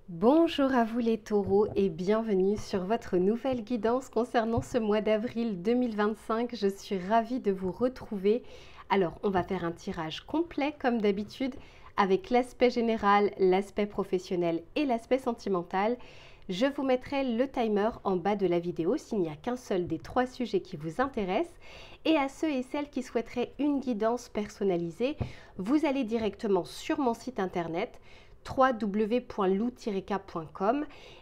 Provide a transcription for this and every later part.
Bonjour à vous les taureaux et bienvenue sur votre nouvelle guidance concernant ce mois d'avril 2025. Je suis ravie de vous retrouver. Alors, on va faire un tirage complet comme d'habitude avec l'aspect général, l'aspect professionnel et l'aspect sentimental. Je vous mettrai le timer en bas de la vidéo s'il n'y a qu'un seul des trois sujets qui vous intéressent. Et à ceux et celles qui souhaiteraient une guidance personnalisée, vous allez directement sur mon site internet www.lou-k.com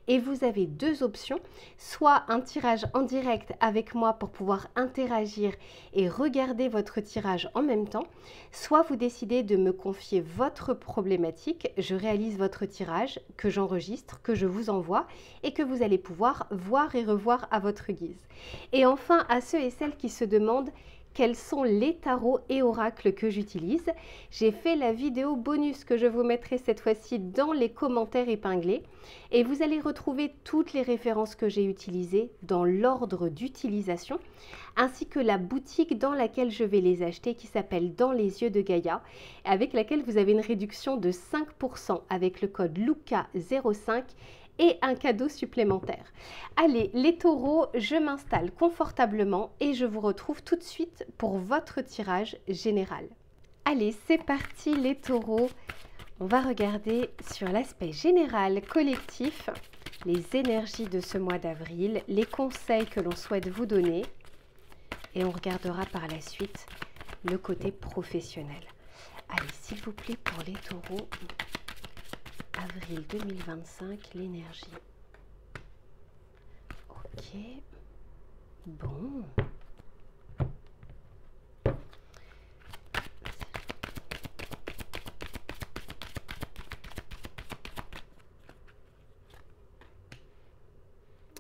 et vous avez deux options, soit un tirage en direct avec moi pour pouvoir interagir et regarder votre tirage en même temps, soit vous décidez de me confier votre problématique, je réalise votre tirage, que j'enregistre, que je vous envoie et que vous allez pouvoir voir et revoir à votre guise. Et enfin, à ceux et celles qui se demandent quels sont les tarots et oracles que j'utilise, j'ai fait la vidéo bonus que je vous mettrai cette fois-ci dans les commentaires épinglés et vous allez retrouver toutes les références que j'ai utilisées dans l'ordre d'utilisation ainsi que la boutique dans laquelle je vais les acheter qui s'appelle Dans les yeux de Gaïa, avec laquelle vous avez une réduction de 5% avec le code LUCA05 et un cadeau supplémentaire. Allez, les taureaux, je m'installe confortablement et je vous retrouve tout de suite pour votre tirage général. Allez, c'est parti les taureaux. On va regarder sur l'aspect général collectif les énergies de ce mois d'avril, les conseils que l'on souhaite vous donner et on regardera par la suite le côté professionnel. Allez, s'il vous plaît, pour les taureaux, avril 2025, l'énergie. Ok. Bon.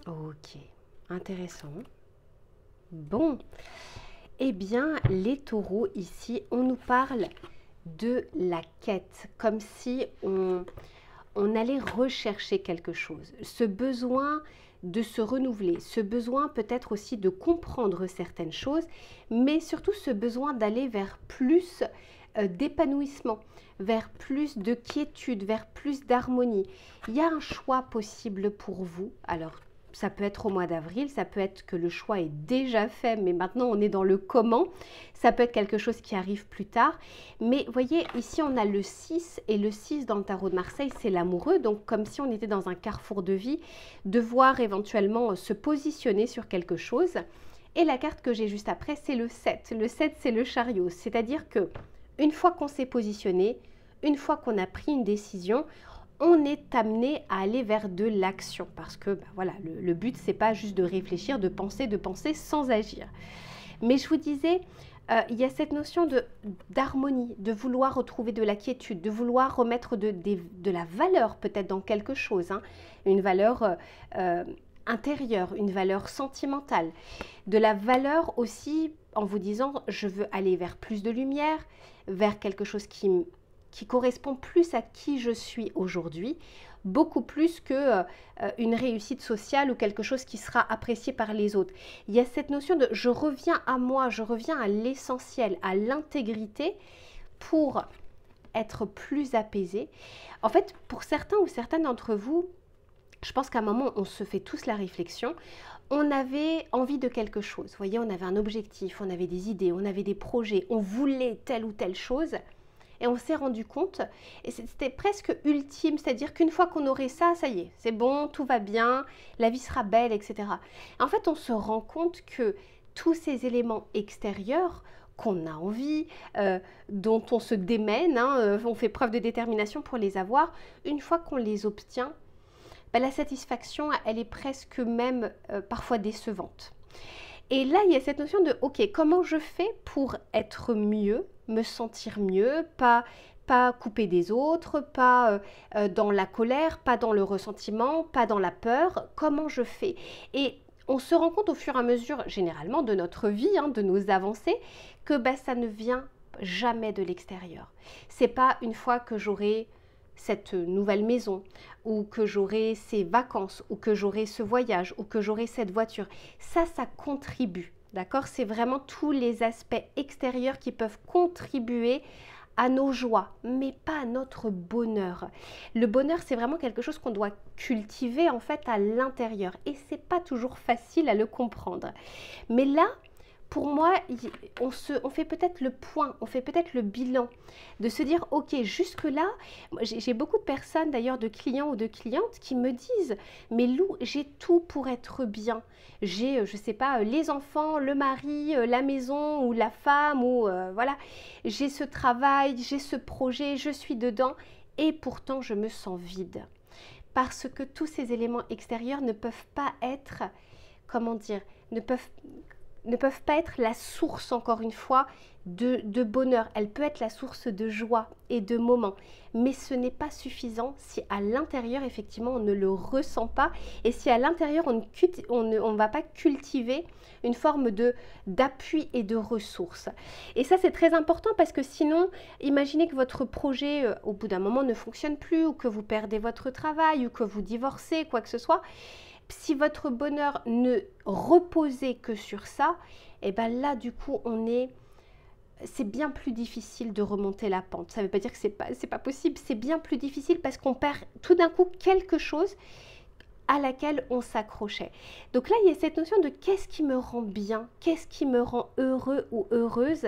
Ok. Intéressant. Bon. Eh bien, les taureaux, ici, on nous parle de la quête, comme si on allait rechercher quelque chose. Ce besoin de se renouveler, ce besoin peut-être aussi de comprendre certaines choses, mais surtout ce besoin d'aller vers plus d'épanouissement, vers plus de quiétude, vers plus d'harmonie. Il y a un choix possible pour vous. Alors, ça peut être au mois d'avril, ça peut être que le choix est déjà fait, mais maintenant on est dans le comment. Ça peut être quelque chose qui arrive plus tard. Mais voyez, ici on a le 6 et le 6 dans le tarot de Marseille, c'est l'amoureux. Donc comme si on était dans un carrefour de vie, devoir éventuellement se positionner sur quelque chose. Et la carte que j'ai juste après, c'est le 7. Le 7, c'est le chariot. C'est-à-dire que une fois qu'on s'est positionné, une fois qu'on a pris une décision, on est amené à aller vers de l'action parce que voilà, le but c'est pas juste de réfléchir, de penser sans agir. Mais je vous disais, il y a cette notion d'harmonie, de vouloir retrouver de la quiétude, de vouloir remettre de la valeur peut-être dans quelque chose, hein, une valeur intérieure, une valeur sentimentale, de la valeur aussi en vous disant je veux aller vers plus de lumière, vers quelque chose qui correspond plus à qui je suis aujourd'hui, beaucoup plus que une réussite sociale ou quelque chose qui sera apprécié par les autres. Il y a cette notion de je reviens à moi, je reviens à l'essentiel, à l'intégrité pour être plus apaisé. En fait, pour certains ou certaines d'entre vous, je pense qu'à un moment, on se fait tous la réflexion, on avait envie de quelque chose. Vous voyez, on avait un objectif, on avait des idées, on avait des projets, on voulait telle ou telle chose. Et on s'est rendu compte, et c'était presque ultime, c'est-à-dire qu'une fois qu'on aurait ça, ça y est, c'est bon, tout va bien, la vie sera belle, etc. En fait, on se rend compte que tous ces éléments extérieurs qu'on a envie, dont on se démène, hein, on fait preuve de détermination pour les avoir, une fois qu'on les obtient, ben, la satisfaction, elle est presque même parfois décevante. Et là, il y a cette notion de, ok, comment je fais pour être mieux, me sentir mieux, pas couper des autres, pas dans la colère, pas dans le ressentiment, pas dans la peur, comment je fais? Et on se rend compte au fur et à mesure, généralement, de notre vie, hein, de nos avancées, que bah, ça ne vient jamais de l'extérieur. C'est pas une fois que j'aurai cette nouvelle maison, ou que j'aurai ces vacances, ou que j'aurai ce voyage, ou que j'aurai cette voiture. Ça contribue, d'accord? C'est vraiment tous les aspects extérieurs qui peuvent contribuer à nos joies, mais pas à notre bonheur. Le bonheur, c'est vraiment quelque chose qu'on doit cultiver en fait à l'intérieur et c'est pas toujours facile à le comprendre. Mais là, pour moi, on fait peut-être le point, on fait peut-être le bilan de se dire, ok, jusque-là, j'ai beaucoup de personnes d'ailleurs, de clients ou de clientes qui me disent, mais Lou, j'ai tout pour être bien. J'ai, je sais pas, les enfants, le mari, la maison ou la femme, ou voilà, j'ai ce travail, j'ai ce projet, je suis dedans et pourtant je me sens vide. Parce que tous ces éléments extérieurs ne peuvent pas être, comment dire, ne peuvent pas être la source, encore une fois, de bonheur. Elle peut être la source de joie et de moments. Mais ce n'est pas suffisant si à l'intérieur, effectivement, on ne le ressent pas. Et si à l'intérieur, on ne va pas cultiver une forme d'appui et de ressources. Et ça, c'est très important parce que sinon, imaginez que votre projet, au bout d'un moment, ne fonctionne plus ou que vous perdez votre travail ou que vous divorcez, quoi que ce soit. Si votre bonheur ne reposait que sur ça, et bien là, du coup, c'est bien plus difficile de remonter la pente. Ça ne veut pas dire que c'est pas possible, c'est bien plus difficile parce qu'on perd tout d'un coup quelque chose à laquelle on s'accrochait. Donc là, il y a cette notion de qu'est-ce qui me rend bien, qu'est-ce qui me rend heureux ou heureuse.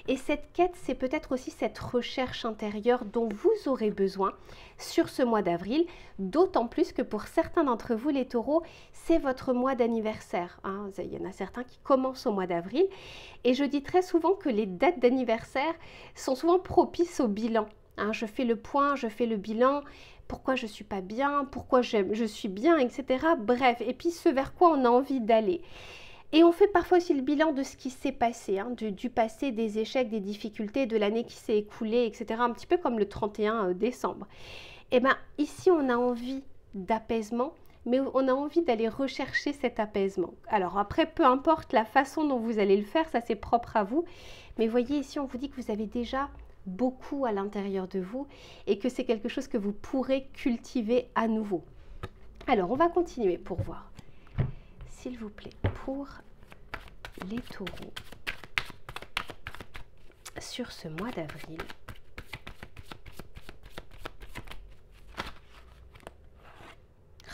Et cette quête, c'est peut-être aussi cette recherche intérieure dont vous aurez besoin sur ce mois d'avril, d'autant plus que pour certains d'entre vous, les taureaux, c'est votre mois d'anniversaire. Hein. Il y en a certains qui commencent au mois d'avril. Et je dis très souvent que les dates d'anniversaire sont souvent propices au bilan. Hein, je fais le point, je fais le bilan, pourquoi je ne suis pas bien, pourquoi je suis bien, etc. Bref, et puis ce vers quoi on a envie d'aller. Et on fait parfois aussi le bilan de ce qui s'est passé, hein, du passé, des échecs, des difficultés, de l'année qui s'est écoulée, etc. Un petit peu comme le 31 décembre. Et bien ici, on a envie d'apaisement, mais on a envie d'aller rechercher cet apaisement. Alors après, peu importe la façon dont vous allez le faire, ça c'est propre à vous. Mais voyez ici, on vous dit que vous avez déjà beaucoup à l'intérieur de vous et que c'est quelque chose que vous pourrez cultiver à nouveau. Alors, on va continuer pour voir, s'il vous plaît, pour les taureaux sur ce mois d'avril.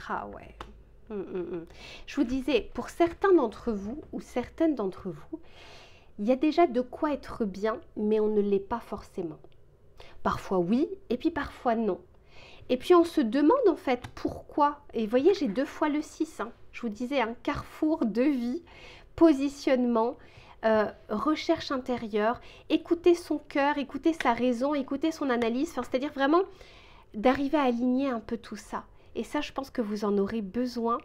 Ah ouais. Je vous disais, pour certains d'entre vous ou certaines d'entre vous, il y a déjà de quoi être bien, mais on ne l'est pas forcément. Parfois oui, et puis parfois non. Et puis on se demande en fait pourquoi. Et vous voyez, j'ai 2 fois le 6. Hein. Je vous disais, un carrefour de vie, positionnement, recherche intérieure, écouter son cœur, écouter sa raison, écouter son analyse. Enfin, c'est-à-dire vraiment d'arriver à aligner un peu tout ça. Et ça, je pense que vous en aurez besoin.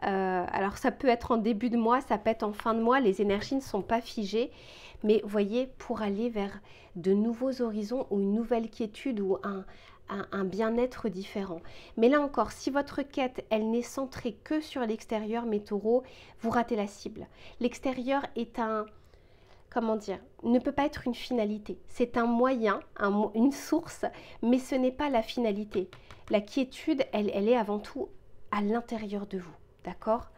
Alors ça peut être en début de mois, ça peut être en fin de mois, les énergies ne sont pas figées, mais voyez, pour aller vers de nouveaux horizons ou une nouvelle quiétude ou un bien-être différent. Mais là encore, si votre quête, elle n'est centrée que sur l'extérieur, mes taureaux, vous ratez la cible. L'extérieur est comment dire, ne peut pas être une finalité. C'est un moyen, une source, mais ce n'est pas la finalité. La quiétude, elle est avant tout à l'intérieur de vous. D'accord?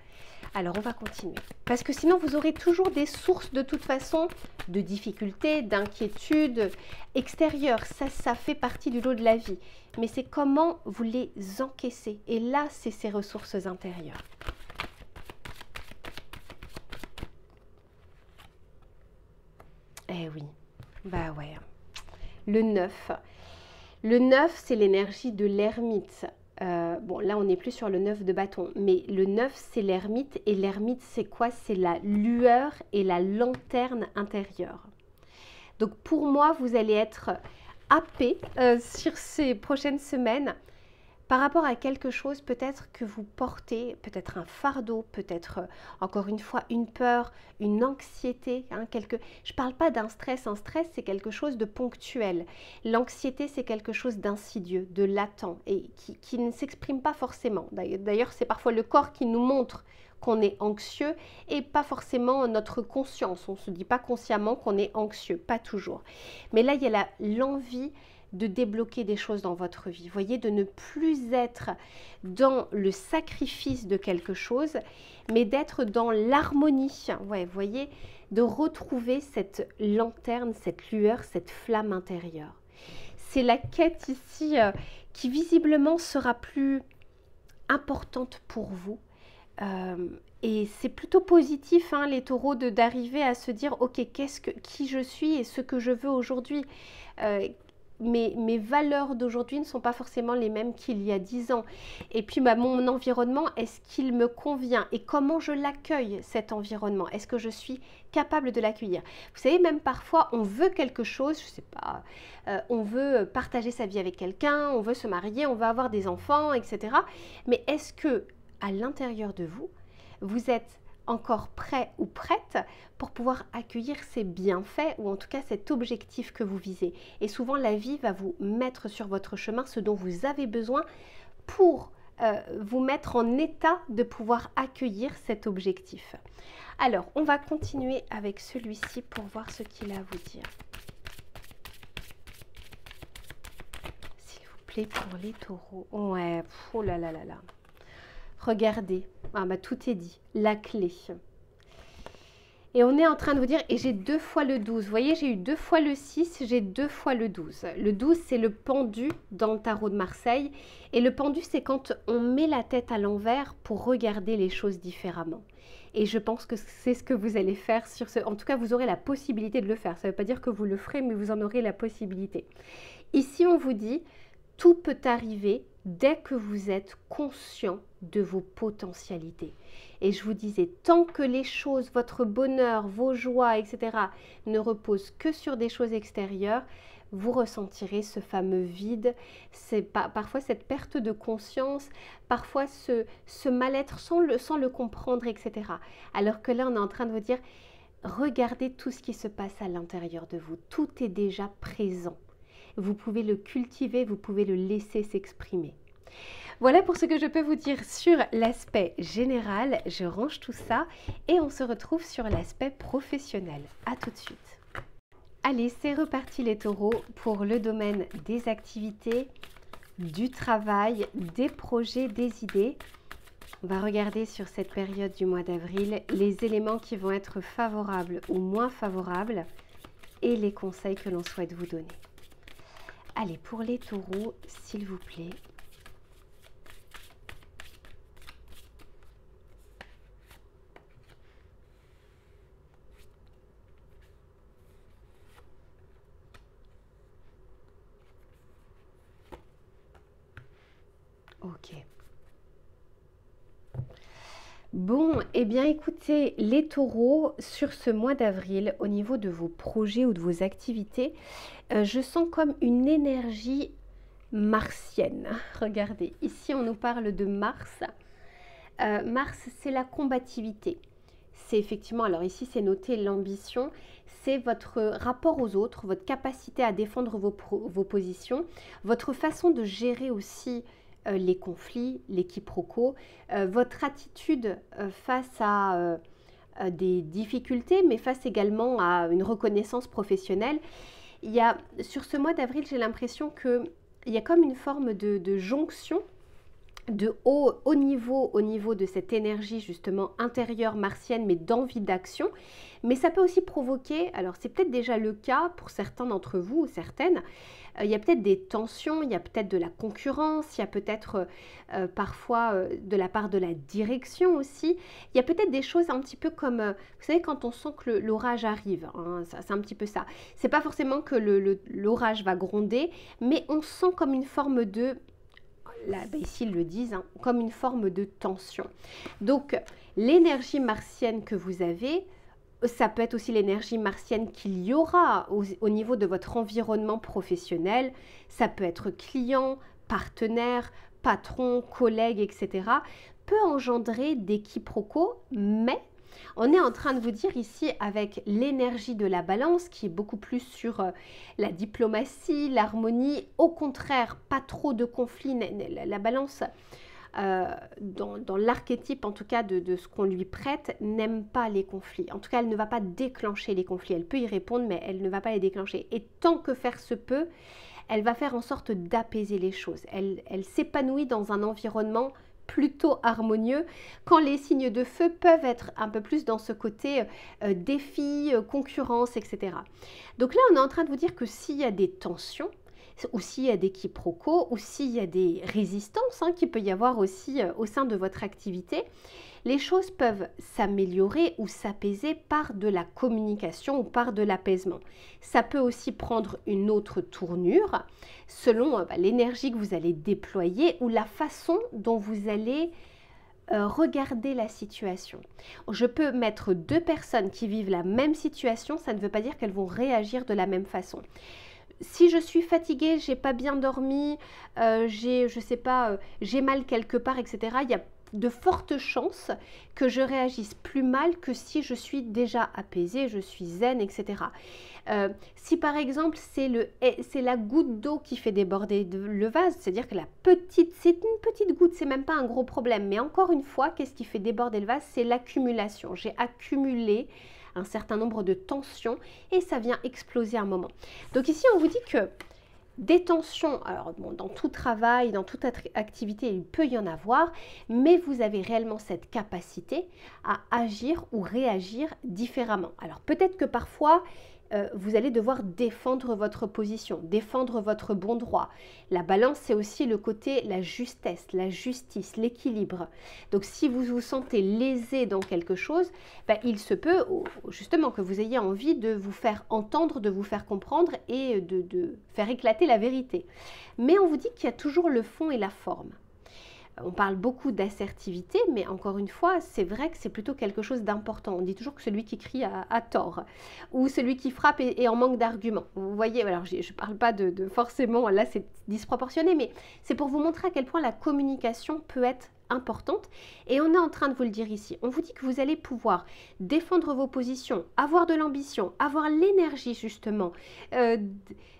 Alors, on va continuer. Parce que sinon, vous aurez toujours des sources de toute façon de difficultés, d'inquiétudes extérieures. Ça fait partie du lot de la vie. Mais c'est comment vous les encaissez. Et là, c'est ces ressources intérieures. Eh oui, bah ouais. Le 9. Le 9, c'est l'énergie de l'ermite. Bon, là, on n'est plus sur le 9 de bâton, mais le 9, c'est l'ermite. Et l'ermite, c'est quoi? C'est la lueur et la lanterne intérieure. Donc, pour moi, vous allez être happé sur ces prochaines semaines par rapport à quelque chose peut-être que vous portez, peut-être un fardeau, peut-être encore une fois une peur, une anxiété. Hein, Je ne parle pas d'un stress, un stress c'est quelque chose de ponctuel. L'anxiété c'est quelque chose d'insidieux, de latent et qui ne s'exprime pas forcément. D'ailleurs c'est parfois le corps qui nous montre qu'on est anxieux et pas forcément notre conscience. On ne se dit pas consciemment qu'on est anxieux, pas toujours. Mais là il y a l'envie de débloquer des choses dans votre vie. Voyez, de ne plus être dans le sacrifice de quelque chose, mais d'être dans l'harmonie. Ouais, voyez, de retrouver cette lanterne, cette lueur, cette flamme intérieure. C'est la quête ici qui visiblement sera plus importante pour vous. Et c'est plutôt positif, hein, les taureaux, d'arriver à se dire, ok, qui je suis et ce que je veux aujourd'hui. Mes valeurs d'aujourd'hui ne sont pas forcément les mêmes qu'il y a 10 ans. Et puis mon environnement, est-ce qu'il me convient? Et comment je l'accueille, cet environnement? Est-ce que je suis capable de l'accueillir? Vous savez, même parfois, on veut quelque chose, je sais pas, on veut partager sa vie avec quelqu'un, on veut se marier, on veut avoir des enfants, etc. Mais est-ce que, à l'intérieur de vous, vous êtes encore prêt ou prête pour pouvoir accueillir ces bienfaits ou en tout cas cet objectif que vous visez? Et souvent la vie va vous mettre sur votre chemin ce dont vous avez besoin pour vous mettre en état de pouvoir accueillir cet objectif. Alors on va continuer avec celui-ci pour voir ce qu'il a à vous dire. S'il vous plaît, pour les taureaux. Ouais, oh là là là là. Regardez, tout est dit, la clé. Et on est en train de vous dire, et j'ai 2 fois le 12, vous voyez, j'ai eu 2 fois le 6, j'ai 2 fois le 12. Le 12, c'est le pendu dans le tarot de Marseille. Et le pendu, c'est quand on met la tête à l'envers pour regarder les choses différemment. Et je pense que c'est ce que vous allez faire sur ce... En tout cas, vous aurez la possibilité de le faire. Ça ne veut pas dire que vous le ferez, mais vous en aurez la possibilité. Ici, on vous dit, tout peut arriver dès que vous êtes conscient de vos potentialités. Et je vous disais, tant que les choses, votre bonheur, vos joies, etc. ne reposent que sur des choses extérieures, vous ressentirez ce fameux vide, parfois cette perte de conscience, parfois ce mal-être sans le comprendre, etc. Alors que là, on est en train de vous dire, regardez tout ce qui se passe à l'intérieur de vous. Tout est déjà présent. Vous pouvez le cultiver, vous pouvez le laisser s'exprimer. Voilà pour ce que je peux vous dire sur l'aspect général. Je range tout ça et on se retrouve sur l'aspect professionnel. À tout de suite. Allez, c'est reparti les taureaux pour le domaine des activités, du travail, des projets, des idées. On va regarder sur cette période du mois d'avril les éléments qui vont être favorables ou moins favorables et les conseils que l'on souhaite vous donner. Allez, pour les taureaux, s'il vous plaît. Ok. Bon, eh bien écoutez, les taureaux, sur ce mois d'avril, au niveau de vos projets ou de vos activités, je sens comme une énergie martienne. Regardez, ici on nous parle de Mars. Mars, c'est la combativité. C'est effectivement, alors ici c'est noté l'ambition, c'est votre rapport aux autres, votre capacité à défendre vos positions, votre façon de gérer aussi les conflits, les quiproquos, votre attitude face à des difficultés, mais face également à une reconnaissance professionnelle. Sur ce mois d'avril, j'ai l'impression qu'il y a comme une forme de jonction de haut niveau de cette énergie justement intérieure martienne, mais d'envie d'action. Mais ça peut aussi provoquer, alors c'est peut-être déjà le cas pour certains d'entre vous ou certaines, il y a peut-être des tensions, il y a peut-être de la concurrence, il y a peut-être parfois de la part de la direction aussi. Il y a peut-être des choses un petit peu comme, vous savez, quand on sent que l'orage arrive, hein, c'est un petit peu ça. C'est pas forcément que l'orage va gronder, mais on sent comme une forme de... Là, ici ils le disent, hein, comme une forme de tension. Donc l'énergie martienne que vous avez, ça peut être aussi l'énergie martienne qu'il y aura au niveau de votre environnement professionnel. Ça peut être client, partenaire, patron, collègue, etc. Peut engendrer des quiproquos, mais on est en train de vous dire ici avec l'énergie de la balance qui est beaucoup plus sur la diplomatie, l'harmonie, au contraire, pas trop de conflits. La balance, dans l'archétype en tout cas de ce qu'on lui prête, n'aime pas les conflits. En tout cas, elle ne va pas déclencher les conflits. Elle peut y répondre, mais elle ne va pas les déclencher. Et tant que faire se peut, elle va faire en sorte d'apaiser les choses. Elle s'épanouit dans un environnement plutôt harmonieux, quand les signes de feu peuvent être un peu plus dans ce côté défi, concurrence, etc. Donc là, on est en train de vous dire que s'il y a des tensions, ou s'il y a des quiproquos, ou s'il y a des résistances qu'il peut y avoir aussi au sein de votre activité, les choses peuvent s'améliorer ou s'apaiser par de la communication ou par de l'apaisement. Ça peut aussi prendre une autre tournure selon l'énergie que vous allez déployer ou la façon dont vous allez regarder la situation. Je peux mettre deux personnes qui vivent la même situation, ça ne veut pas dire qu'elles vont réagir de la même façon. Si je suis fatiguée, j'ai pas bien dormi, j'ai mal quelque part, etc., il y a de fortes chances que je réagisse plus mal que si je suis déjà apaisée, je suis zen, etc. Si par exemple c'est la goutte d'eau qui fait déborder le vase, c'est-à-dire que c'est une petite goutte, c'est même pas un gros problème, mais encore une fois, qu'est-ce qui fait déborder le vase? C'est l'accumulation. J'ai accumulé un certain nombre de tensions et ça vient exploser un moment. Donc ici, on vous dit que des tensions, alors bon, dans tout travail, dans toute activité, il peut y en avoir, mais vous avez réellement cette capacité à agir ou réagir différemment. Alors peut-être que parfois, vous allez devoir défendre votre position, défendre votre bon droit. La balance, c'est aussi le côté, la justesse, la justice, l'équilibre. Donc si vous vous sentez lésé dans quelque chose, il se peut justement que vous ayez envie de vous faire entendre, de vous faire comprendre et de faire éclater la vérité. Mais on vous dit qu'il y a toujours le fond et la forme. On parle beaucoup d'assertivité, mais encore une fois, c'est vrai que c'est plutôt quelque chose d'important. On dit toujours que celui qui crie a tort, ou celui qui frappe est en manque d'arguments. Vous voyez, alors je ne parle pas de forcément, là c'est disproportionné, mais c'est pour vous montrer à quel point la communication peut être importante. Et on est en train de vous le dire ici. On vous dit que vous allez pouvoir défendre vos positions, avoir de l'ambition, avoir l'énergie justement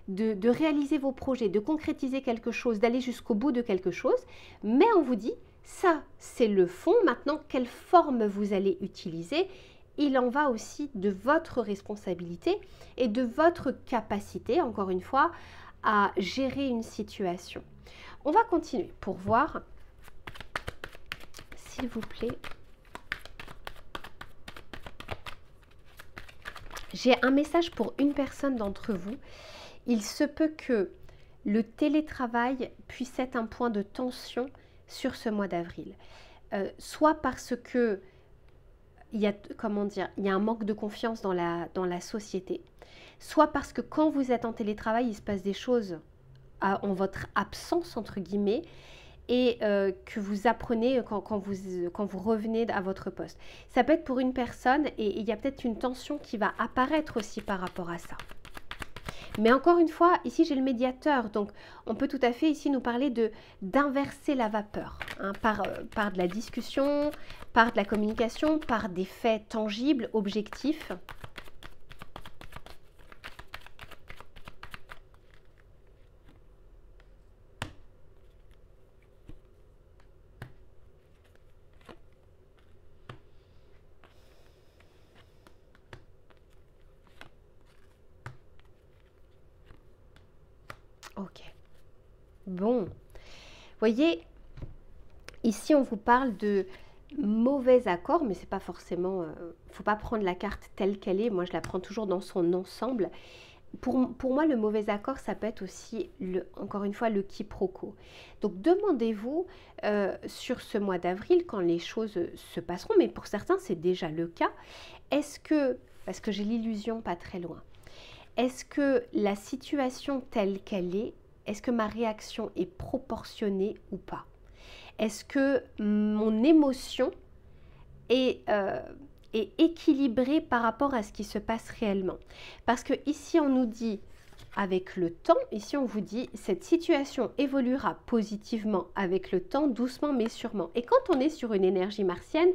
de réaliser vos projets, de concrétiser quelque chose, d'aller jusqu'au bout de quelque chose. Mais on vous dit, ça c'est le fond. Maintenant, quelle forme vous allez utiliser? Il en va aussi de votre responsabilité et de votre capacité, encore une fois, à gérer une situation. On va continuer pour voir, s'il vous plaît. J'ai un message pour une personne d'entre vous. Il se peut que le télétravail puisse être un point de tension sur ce mois d'avril. Soit parce que il y a un manque de confiance dans la société. Soit parce que quand vous êtes en télétravail, il se passe des choses en votre absence, entre guillemets, et que vous apprenez quand vous revenez à votre poste. Ça peut être pour une personne et il y a peut-être une tension qui va apparaître aussi par rapport à ça. Mais encore une fois, ici j'ai le médiateur, donc on peut tout à fait ici nous parler d'inverser la vapeur, par de la discussion, par de la communication, par des faits tangibles, objectifs. Ok. Bon. Voyez, ici on vous parle de mauvais accord, mais c'est pas forcément... faut pas prendre la carte telle qu'elle est. Moi, je la prends toujours dans son ensemble. Pour moi, le mauvais accord, ça peut être aussi, encore une fois, le quiproquo. Donc, demandez-vous sur ce mois d'avril, quand les choses se passeront, mais pour certains, c'est déjà le cas, est-ce que, parce que j'ai l'illusion pas très loin, est-ce que la situation telle qu'elle est-ce que ma réaction est proportionnée ou pas? Est-ce que mon émotion est équilibrée par rapport à ce qui se passe réellement? Parce que ici, on nous dit, avec le temps, ici on vous dit, cette situation évoluera positivement avec le temps, doucement mais sûrement. Et quand on est sur une énergie martienne,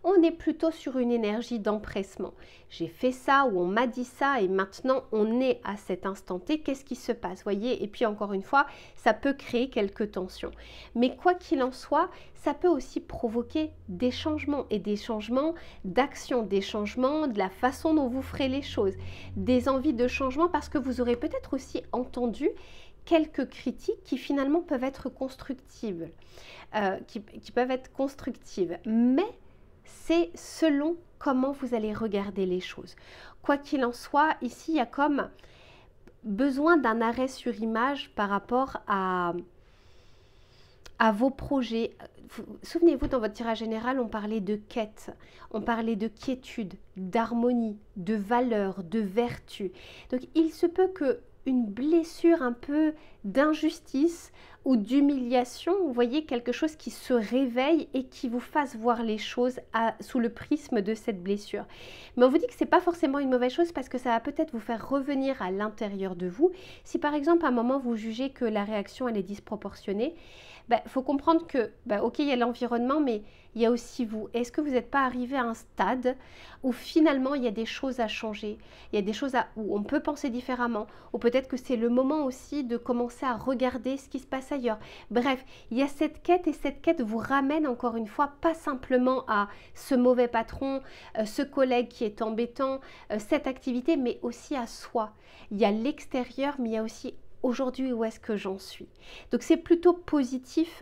on est plutôt sur une énergie d'empressement. J'ai fait ça ou on m'a dit ça et maintenant on est à cet instant T. Qu'est-ce qui se passe? Voyez, et puis encore une fois, ça peut créer quelques tensions. Mais quoi qu'il en soit, ça peut aussi provoquer des changements et des changements d'action, des changements de la façon dont vous ferez les choses, des envies de changement parce que vous aurez peut-être aussi entendu quelques critiques qui finalement peuvent être constructives, qui peuvent être constructives. Mais c'est selon comment vous allez regarder les choses. Quoi qu'il en soit, ici, il y a comme besoin d'un arrêt sur image par rapport à vos projets. Souvenez-vous, dans votre tirage général, on parlait de quête, on parlait de quiétude, d'harmonie, de valeur, de vertu. Donc, il se peut que une blessure un peu d'injustice ou d'humiliation, vous voyez, quelque chose qui se réveille et qui vous fasse voir les choses sous le prisme de cette blessure. Mais on vous dit que ce n'est pas forcément une mauvaise chose parce que ça va peut-être vous faire revenir à l'intérieur de vous. Si par exemple, à un moment, vous jugez que la réaction, elle est disproportionnée, faut comprendre que, ok, il y a l'environnement, mais il y a aussi vous. Est-ce que vous n'êtes pas arrivé à un stade où finalement il y a des choses à changer, il y a des choses où on peut penser différemment, ou peut-être que c'est le moment aussi de commencer à regarder ce qui se passe ailleurs. Bref, il y a cette quête et cette quête vous ramène encore une fois pas simplement à ce mauvais patron, ce collègue qui est embêtant, cette activité, mais aussi à soi. Il y a l'extérieur, mais il y a aussi aujourd'hui où est-ce que j'en suis. Donc c'est plutôt positif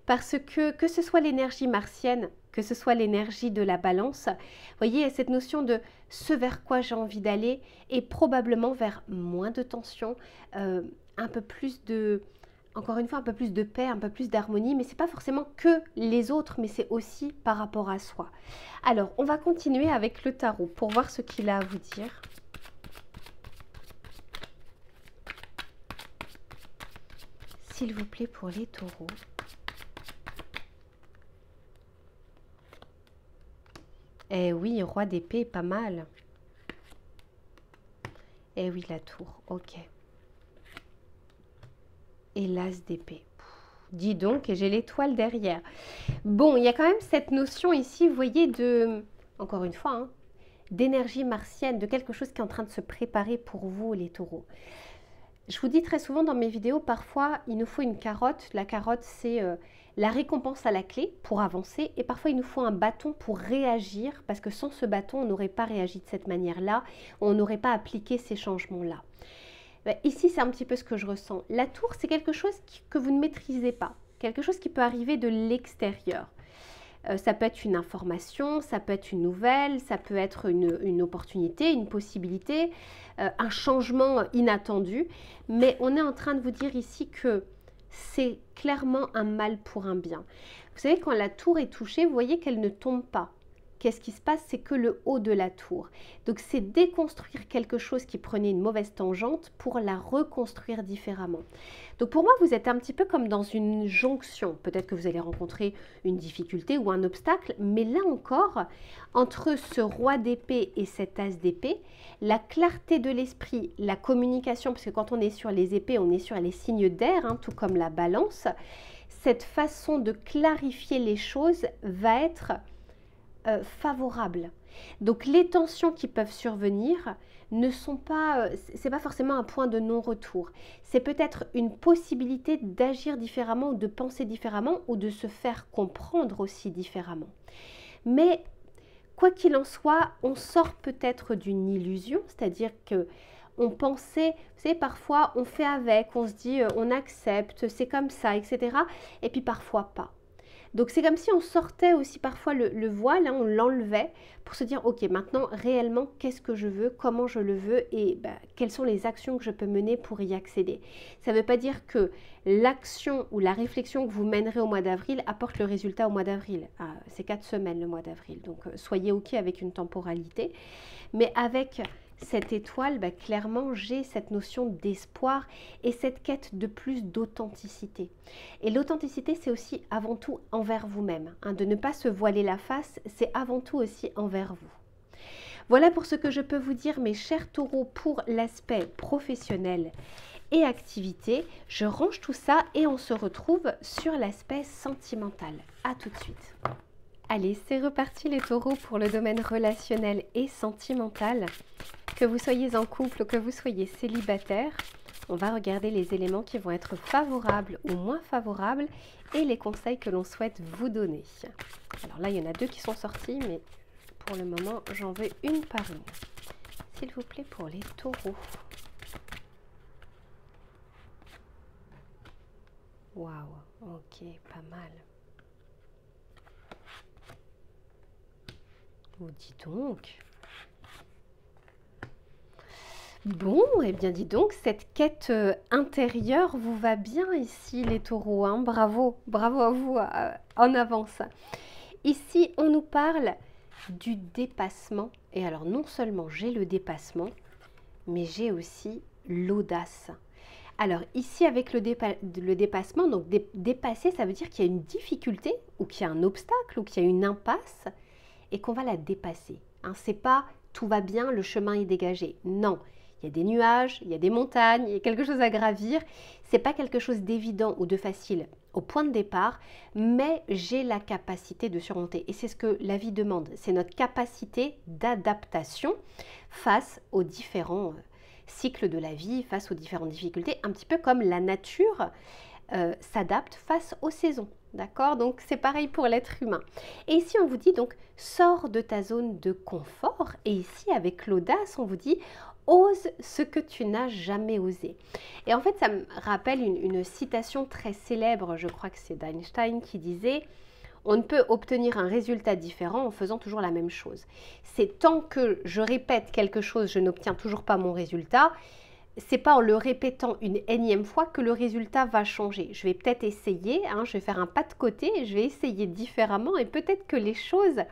parce que ce soit l'énergie martienne, que ce soit l'énergie de la balance, vous voyez, il y a cette notion de ce vers quoi j'ai envie d'aller et probablement vers moins de tension, un peu plus de, encore une fois, un peu plus de paix, un peu plus d'harmonie, mais ce n'est pas forcément que les autres, mais c'est aussi par rapport à soi. Alors, on va continuer avec le tarot pour voir ce qu'il a à vous dire. S'il vous plaît, pour les taureaux. Eh oui, roi d'épée, pas mal. Eh oui, la tour, ok. Et l'as d'épée. Dis donc, et j'ai l'étoile derrière. Bon, il y a quand même cette notion ici, vous voyez, de, encore une fois, hein, d'énergie martienne, de quelque chose qui est en train de se préparer pour vous, les taureaux. Je vous dis très souvent dans mes vidéos, parfois, il nous faut une carotte. La carotte, c'est la récompense à la clé pour avancer. Et parfois, il nous faut un bâton pour réagir, parce que sans ce bâton, on n'aurait pas réagi de cette manière-là, on n'aurait pas appliqué ces changements-là. Ici, c'est un petit peu ce que je ressens. La tour, c'est quelque chose que vous ne maîtrisez pas, quelque chose qui peut arriver de l'extérieur. Ça peut être une information, ça peut être une nouvelle, ça peut être une opportunité, une possibilité, un changement inattendu. Mais on est en train de vous dire ici que c'est clairement un mal pour un bien. Vous savez, quand la tour est touchée, vous voyez qu'elle ne tombe pas. Qu'est-ce qui se passe? C'est que le haut de la tour. Donc, c'est déconstruire quelque chose qui prenait une mauvaise tangente pour la reconstruire différemment. Donc, pour moi, vous êtes un petit peu comme dans une jonction. Peut-être que vous allez rencontrer une difficulté ou un obstacle, mais là encore, entre ce roi d'épée et cet as d'épée, la clarté de l'esprit, la communication, parce que quand on est sur les épées, on est sur les signes d'air, hein, tout comme la balance, cette façon de clarifier les choses va être favorable. Donc les tensions qui peuvent survenir ne sont pas, c'est pas forcément un point de non-retour. C'est peut-être une possibilité d'agir différemment ou de penser différemment ou de se faire comprendre aussi différemment. Mais quoi qu'il en soit, on sort peut-être d'une illusion, c'est-à-dire que on pensait, vous savez, parfois on fait avec, on se dit on accepte, c'est comme ça, etc. Et puis parfois pas. Donc c'est comme si on sortait aussi parfois le voile, hein, on l'enlevait pour se dire ok, maintenant réellement qu'est-ce que je veux, comment je le veux et quelles sont les actions que je peux mener pour y accéder. Ça ne veut pas dire que l'action ou la réflexion que vous mènerez au mois d'avril apporte le résultat au mois d'avril. C'est 4 semaines le mois d'avril, donc soyez ok avec une temporalité, mais avec cette étoile, clairement, j'ai cette notion d'espoir et cette quête de plus d'authenticité. Et l'authenticité, c'est aussi avant tout envers vous-même. Hein, de ne pas se voiler la face, c'est avant tout aussi envers vous. Voilà pour ce que je peux vous dire, mes chers taureaux, pour l'aspect professionnel et activité. Je range tout ça et on se retrouve sur l'aspect sentimental. À tout de suite. Allez, c'est reparti les taureaux pour le domaine relationnel et sentimental. Que vous soyez en couple ou que vous soyez célibataire, on va regarder les éléments qui vont être favorables ou moins favorables et les conseils que l'on souhaite vous donner. Alors là, il y en a 2 qui sont sortis, mais pour le moment, j'en veux une par une. S'il vous plaît, pour les taureaux. Waouh, ok, pas mal. Oh, dis donc. Bon, eh bien dis donc, cette quête intérieure vous va bien ici les taureaux, hein. Bravo, bravo à vous en avance. Ici, on nous parle du dépassement. Et alors non seulement j'ai le dépassement, mais j'ai aussi l'audace. Alors ici avec le dépassement, donc dépasser, ça veut dire qu'il y a une difficulté ou qu'il y a un obstacle ou qu'il y a une impasse et qu'on va la dépasser. Hein, c'est pas tout va bien, le chemin est dégagé. Non, il y a des nuages, il y a des montagnes, il y a quelque chose à gravir. C'est pas quelque chose d'évident ou de facile au point de départ, mais j'ai la capacité de surmonter. Et c'est ce que la vie demande. C'est notre capacité d'adaptation face aux différents cycles de la vie, face aux différentes difficultés, un petit peu comme la nature s'adapte face aux saisons. D'accord? Donc c'est pareil pour l'être humain. Et ici on vous dit donc sors de ta zone de confort. Et ici avec l'audace on vous dit ose ce que tu n'as jamais osé. Et en fait ça me rappelle une citation très célèbre, je crois que c'est d'Einstein qui disait on ne peut obtenir un résultat différent en faisant toujours la même chose. C'est tant que je répète quelque chose, je n'obtiens toujours pas mon résultat. C'est pas en le répétant une énième fois que le résultat va changer. Je vais peut-être essayer, hein, je vais faire un pas de côté, je vais essayer différemment et peut-être que les choses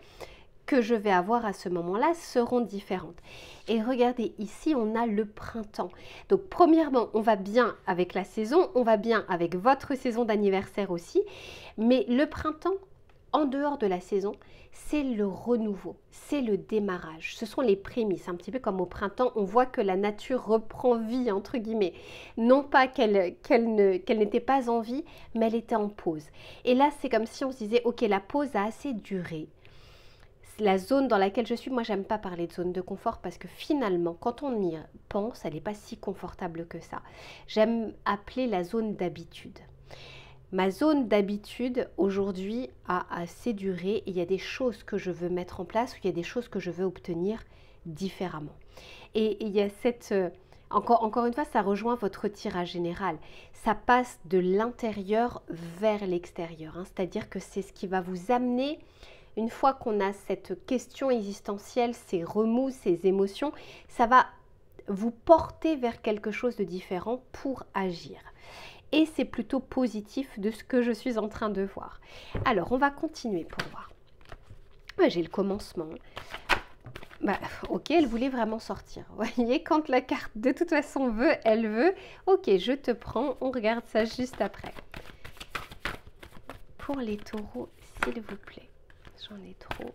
que je vais avoir à ce moment-là seront différentes. Et regardez, ici, on a le printemps. Donc, premièrement, on va bien avec la saison, on va bien avec votre saison d'anniversaire aussi, mais le printemps, en dehors de la saison, c'est le renouveau, c'est le démarrage. Ce sont les prémices, un petit peu comme au printemps, on voit que la nature reprend vie, entre guillemets. Non pas qu'elle n'était pas en vie, mais elle était en pause. Et là, c'est comme si on se disait, ok, la pause a assez duré. La zone dans laquelle je suis, moi j'aime pas parler de zone de confort parce que finalement quand on y pense, elle n'est pas si confortable que ça. J'aime appeler la zone d'habitude. Ma zone d'habitude aujourd'hui a assez duré. Il y a des choses que je veux mettre en place ou il y a des choses que je veux obtenir différemment. Et il y a cette... Encore une fois, ça rejoint votre tirage général. Ça passe de l'intérieur vers l'extérieur. Hein, c'est-à-dire que c'est ce qui va vous amener... Une fois qu'on a cette question existentielle, ces remous, ces émotions, ça va vous porter vers quelque chose de différent pour agir. Et c'est plutôt positif de ce que je suis en train de voir. Alors, on va continuer pour voir. J'ai le commencement. Bah, ok, elle voulait vraiment sortir. Vous voyez, quand la carte de toute façon veut, elle veut. Ok, je te prends. On regarde ça juste après. Pour les taureaux, s'il vous plaît. J'en ai trop.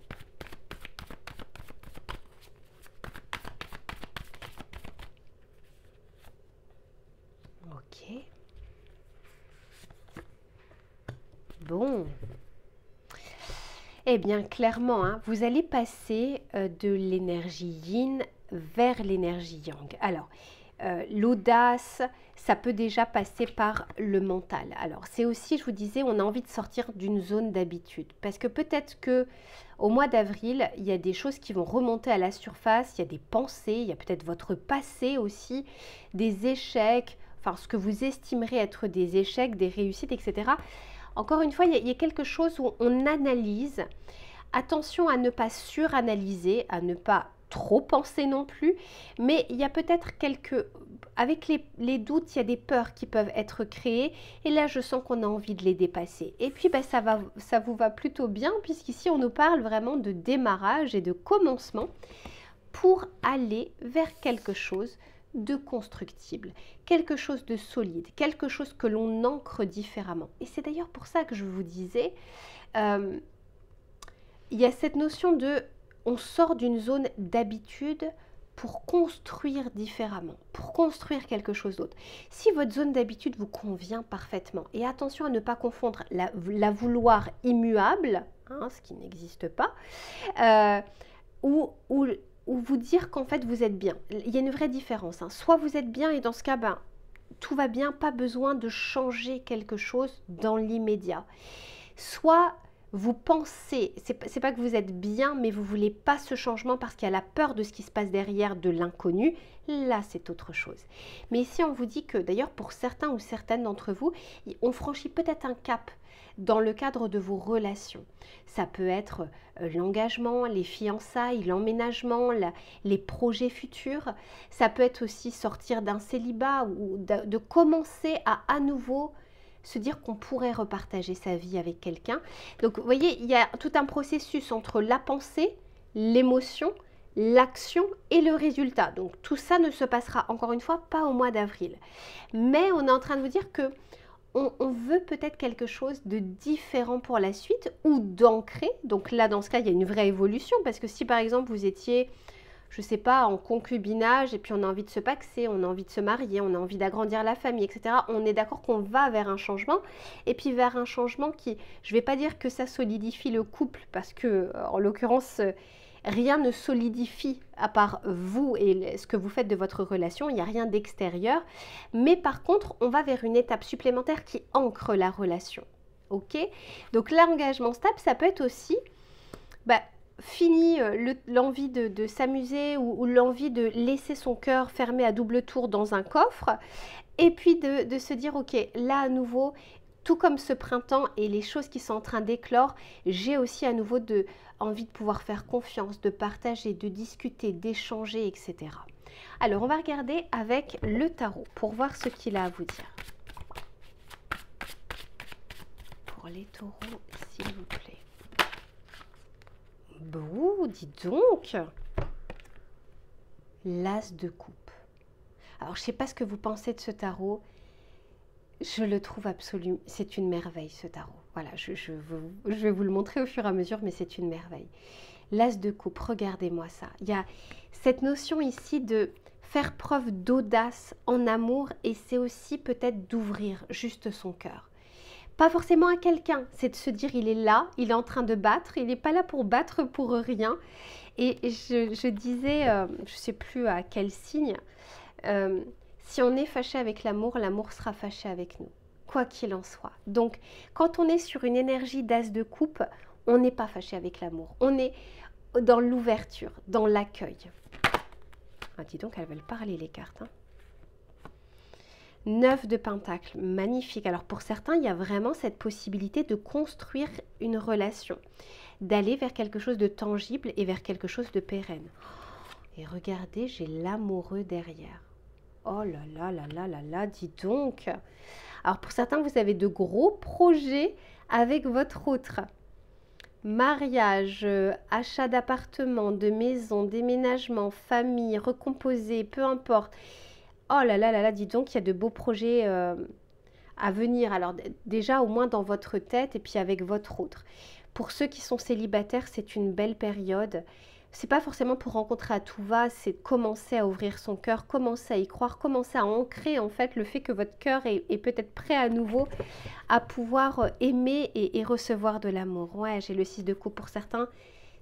Ok. Bon. Eh bien, clairement, hein, vous allez passer de l'énergie yin vers l'énergie yang. Alors, l'audace, ça peut déjà passer par le mental. Alors, c'est aussi, je vous disais, on a envie de sortir d'une zone d'habitude. Parce que peut-être que au mois d'avril, il y a des choses qui vont remonter à la surface, il y a des pensées, il y a peut-être votre passé aussi, des échecs, enfin, ce que vous estimerez être des échecs, des réussites, etc. Encore une fois, il y a quelque chose où on analyse. Attention à ne pas suranalyser, à ne pas trop penser non plus, mais il y a peut-être avec les doutes, il y a des peurs qui peuvent être créées et là je sens qu'on a envie de les dépasser. Et puis ça vous va plutôt bien puisqu'ici on nous parle vraiment de démarrage et de commencement pour aller vers quelque chose de constructible, quelque chose de solide, quelque chose que l'on ancre différemment. Et c'est d'ailleurs pour ça que je vous disais, il y a cette notion de on sort d'une zone d'habitude pour construire différemment, pour construire quelque chose d'autre. Si votre zone d'habitude vous convient parfaitement, et attention à ne pas confondre la vouloir immuable, hein, ce qui n'existe pas, ou vous dire qu'en fait vous êtes bien. Il y a une vraie différence. Hein. Soit vous êtes bien et dans ce cas, tout va bien, pas besoin de changer quelque chose dans l'immédiat. Soit vous pensez, c'est pas que vous êtes bien, mais vous voulez pas ce changement parce qu'il y a la peur de ce qui se passe derrière, de l'inconnu. Là, c'est autre chose. Mais ici, on vous dit que, d'ailleurs, pour certains ou certaines d'entre vous, on franchit peut-être un cap dans le cadre de vos relations. Ça peut être l'engagement, les fiançailles, l'emménagement, les projets futurs. Ça peut être aussi sortir d'un célibat ou de commencer à nouveau se dire qu'on pourrait repartager sa vie avec quelqu'un. Donc, vous voyez, il y a tout un processus entre la pensée, l'émotion, l'action et le résultat. Donc, tout ça ne se passera, encore une fois, pas au mois d'avril. Mais on est en train de vous dire que on veut peut-être quelque chose de différent pour la suite ou d'ancrer. Donc là, dans ce cas, il y a une vraie évolution parce que si, par exemple, vous étiez, je ne sais pas, en concubinage et puis on a envie de se paxer, on a envie de se marier, on a envie d'agrandir la famille, etc. On est d'accord qu'on va vers un changement et puis vers un changement qui, je ne vais pas dire que ça solidifie le couple parce que, en l'occurrence, rien ne solidifie à part vous et ce que vous faites de votre relation, il n'y a rien d'extérieur. Mais par contre, on va vers une étape supplémentaire qui ancre la relation. Ok? Donc l'engagement stable, ça peut être aussi fini l'envie de s'amuser ou l'envie de laisser son cœur fermé à double tour dans un coffre et puis de se dire ok, là à nouveau, tout comme ce printemps et les choses qui sont en train d'éclore, j'ai aussi à nouveau envie de pouvoir faire confiance, de partager, de discuter, d'échanger, etc. Alors, on va regarder avec le tarot pour voir ce qu'il a à vous dire. Pour les taureaux, s'il vous plaît. Bon, dis donc. L'as de coupe. Alors, je ne sais pas ce que vous pensez de ce tarot. Je le trouve absolument, c'est une merveille ce tarot. Voilà, je vais vous le montrer au fur et à mesure, mais c'est une merveille. L'as de coupe, regardez-moi ça. Il y a cette notion ici de faire preuve d'audace en amour et c'est aussi peut-être d'ouvrir juste son cœur. Pas forcément à quelqu'un, c'est de se dire il est là, il est en train de battre, il n'est pas là pour battre pour rien. Et je disais, je ne sais plus à quel signe, si on est fâché avec l'amour, l'amour sera fâché avec nous, quoi qu'il en soit. Donc, quand on est sur une énergie d'as de coupe, on n'est pas fâché avec l'amour. On est dans l'ouverture, dans l'accueil. Ah, dis donc, elles veulent parler les cartes. 9 de Pentacle, magnifique. Alors, pour certains, il y a vraiment cette possibilité de construire une relation, d'aller vers quelque chose de tangible et vers quelque chose de pérenne. Et regardez, j'ai l'amoureux derrière. Oh là là là là là là, dis donc. Alors pour certains, vous avez de gros projets avec votre autre. Mariage, achat d'appartement, de maison, déménagement, famille, recomposer, peu importe. Oh là là là là, dis donc, il y a de beaux projets à venir. Alors déjà au moins dans votre tête et puis avec votre autre. Pour ceux qui sont célibataires, c'est une belle période. C'est pas forcément pour rencontrer à tout va, c'est commencer à ouvrir son cœur, commencer à y croire, commencer à ancrer en fait le fait que votre cœur est peut-être prêt à nouveau à pouvoir aimer et recevoir de l'amour. Ouais, j'ai le 6 de coupe pour certains,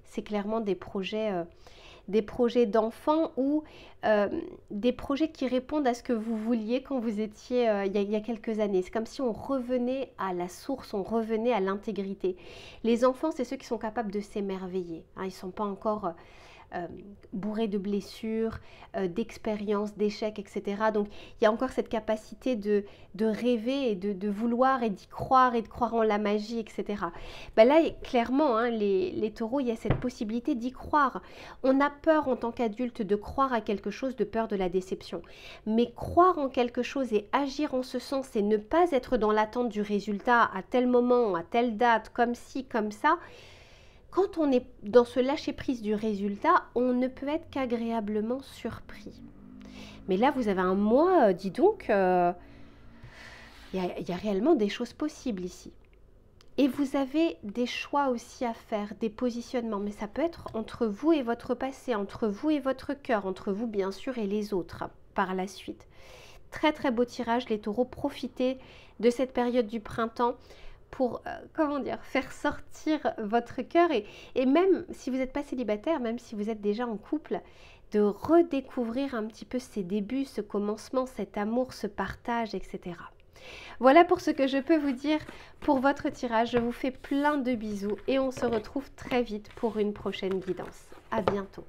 c'est clairement des projets d'enfants ou des projets qui répondent à ce que vous vouliez quand vous étiez il y a quelques années. C'est comme si on revenait à la source, on revenait à l'intégrité. Les enfants, c'est ceux qui sont capables de s'émerveiller. Hein, ils ne sont pas encore bourrés de blessures, d'expériences, d'échecs, etc. Donc, il y a encore cette capacité de rêver et de vouloir et d'y croire et de croire en la magie, etc. Ben là, clairement, hein, les taureaux, il y a cette possibilité d'y croire. On a peur en tant qu'adulte de croire à quelque chose, de peur de la déception. Mais croire en quelque chose et agir en ce sens et ne pas être dans l'attente du résultat à tel moment, à telle date, comme ci, comme ça, quand on est dans ce lâcher-prise du résultat, on ne peut être qu'agréablement surpris. Mais là, vous avez un mois, dis donc, il y a réellement des choses possibles ici. Et vous avez des choix aussi à faire, des positionnements. Mais ça peut être entre vous et votre passé, entre vous et votre cœur, entre vous bien sûr et les autres par la suite. Très très beau tirage, les taureaux. Profitez de cette période du printemps pour, faire sortir votre cœur et même si vous n'êtes pas célibataire, même si vous êtes déjà en couple, de redécouvrir un petit peu ces débuts, ce commencement, cet amour, ce partage, etc. Voilà pour ce que je peux vous dire pour votre tirage. Je vous fais plein de bisous et on se retrouve très vite pour une prochaine guidance. À bientôt.